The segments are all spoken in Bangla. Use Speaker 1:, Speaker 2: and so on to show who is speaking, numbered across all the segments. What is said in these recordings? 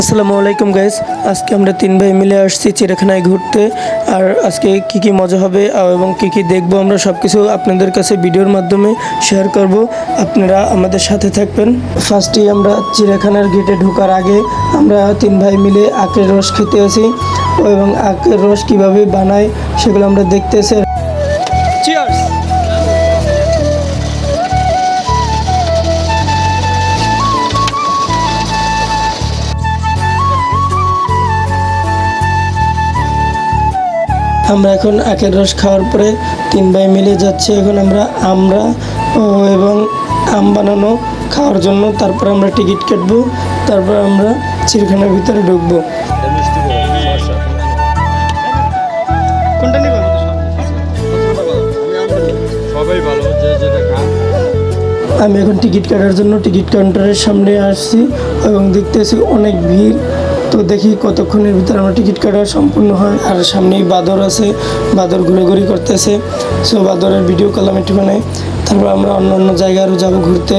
Speaker 1: আসসালামু আলাইকুম গাইস, আজকে আমরা তিন ভাই মিলে আসছি চিড়িয়াখানায় ঘুরতে। আর আজকে কি মজা হবে এবং কি দেখবো আমরা সব কিছু আপনাদের কাছে ভিডিওর মাধ্যমে শেয়ার করব। আপনারা আমাদের সাথে থাকবেন। ফার্স্টেই আমরা চিড়িয়াখানার গেটে ঢোকার আগে আমরা তিন ভাই মিলে আখের রস খেতে আসি এবং আখের রস কিভাবে বানায় সেগুলো আমরা দেখতে আসি। চিয়ার্স। আমরা এখন আখের রস খাওয়ার পরে তিন ভাই মিলে যাচ্ছি এখন আমরা এবং আম বানানো খাওয়ার জন্য। তারপর আমরা টিকিট কাটবো, তারপর আমরা চিড়িয়াখানার ভিতরে ঢুকবো। কোনটা নিব?
Speaker 2: সবাই ভালো, যে যেটা খান।
Speaker 1: আমি এখন টিকিট কাটার জন্য টিকিট কাউন্টারের সামনে আসছি এবং দেখতেছি অনেক ভিড়। তো দেখি কতক্ষণের ভিতরে আমার টিকিট কাটা সম্পূর্ণ হয়। আর সামনেই বাদর আছে, বাদর ঘুরোঘুরি করতেছে। সো বাদরের ভিডিও করলাম একটুখানি। তারপর আমরা অন্য জায়গায় আরও যাবো ঘুরতে।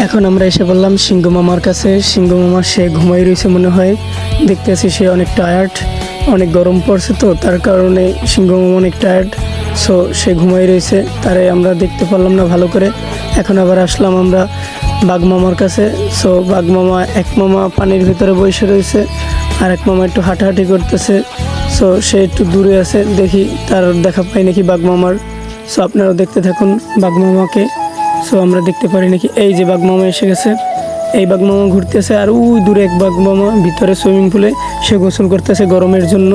Speaker 1: এখন আমরা এসে বললাম সিংহ মামার কাছে। সিংহ মামা সে ঘুমাই রয়েছে মনে হয়, দেখতেছি সে অনেক টায়ার্ড, অনেক গরম পড়ছে তো তার কারণে সিংহ মামা অনেক টায়ার্ড। সো সে ঘুমাই রয়েছে, তারে আমরা দেখতে পারলাম না ভালো করে। এখন আবার আসলাম আমরা বাঘ মামার কাছে। সো বাঘ মামা, এক মামা পানির ভিতরে বসে রয়েছে আর এক মামা একটু হাঁটাহাঁটি করতেছে। সো সে একটু দূরে আছে, দেখি তার দেখা পাই নাকি বাঘ মামার। সো আপনারাও দেখতে থাকুন বাঘ মামাকে। সো আমরা দেখতে পারি নাকি। এই যে বাঘ মামা এসে গেছে, এই বাঘ মামা ঘুরতেছে। আর ওই দূরে এক বাঘ মামা ভিতরে সুইমিং পুলে সে গোসল করতেছে গরমের জন্য।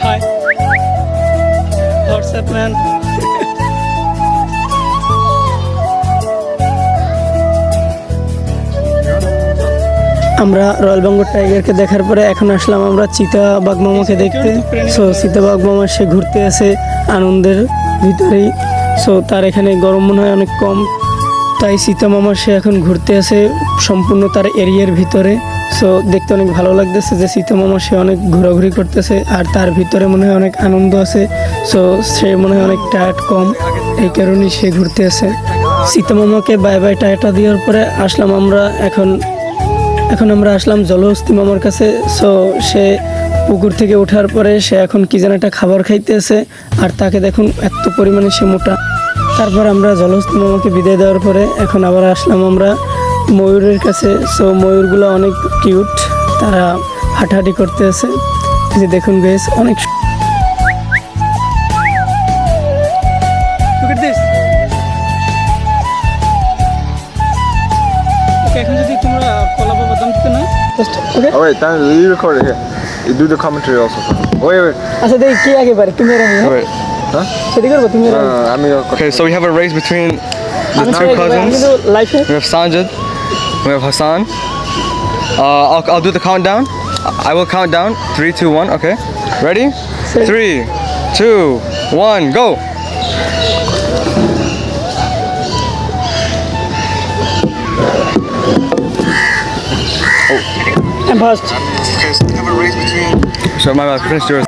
Speaker 1: High WhatsApp man. আমরা রয়্যাল বেঙ্গল টাইগারকে দেখার পরে এখন আসলাম আমরা চিতা বাঘ মামাকে দেখতে। সো চিতা বাঘ মামা সে ঘুরতে আছে আনন্দের ভিতরেই। সো তার এখানে গরম মনে হয় অনেক কম, তাই চিতা মামা সে এখন ঘুরতে আছে সম্পূর্ণ তার এরিয়ার ভিতরে। সো দেখতে অনেক ভালো লাগতেছে যে চিতা মামা সে অনেক ঘোরাঘুরি করতেছে আর তার ভিতরে মনে হয় অনেক আনন্দ আছে। সো সে মনে হয় অনেক টায়ার্ড কম, এই কারণেই সে ঘুরতে আছে। চিতা মামাকে বাই বাই টায়াটা দেওয়ার পরে আসলাম আমরা এখন আমরা আসলাম জলহস্তি মামার কাছে। সো সে পুকুর থেকে ওঠার পরে সে এখন কি যেন একটা খাবার খাইতেছে আর তাকে দেখুন এত পরিমাণে সে মোটা। তারপর আমরা জলহস্তি মামাকে বিদায় দেওয়ার পরে এখন আবার আসলাম আমরা ময়ূরের কাছে। সো ময়ূরগুলো অনেক কিউট, তারা হাঁটাহাঁটি করতে আছে। যে দেখুন বেশ অনেক। এখন যদি তোমরা কলা বা বাদাম দিতে না। ওকে
Speaker 2: Oh wait, you record it here. You do the commentary also. Wait.
Speaker 1: আচ্ছা দেখি কে আগে পারে, তুমি আর আমি।
Speaker 2: Wait. Huh?
Speaker 1: সেটি করবো তুমি আর আমি।
Speaker 2: I mean, okay, so we have a race between the two
Speaker 1: আমি
Speaker 2: cousins.
Speaker 1: তো লাইফে
Speaker 2: We have Sanjad. We have Hassan. I'll do the countdown. I will count down. 3, 2, 1. Okay. Ready? 3, 2, 1, go.
Speaker 1: First.
Speaker 2: Okay, so we have a race between. So my bad. Finish yours.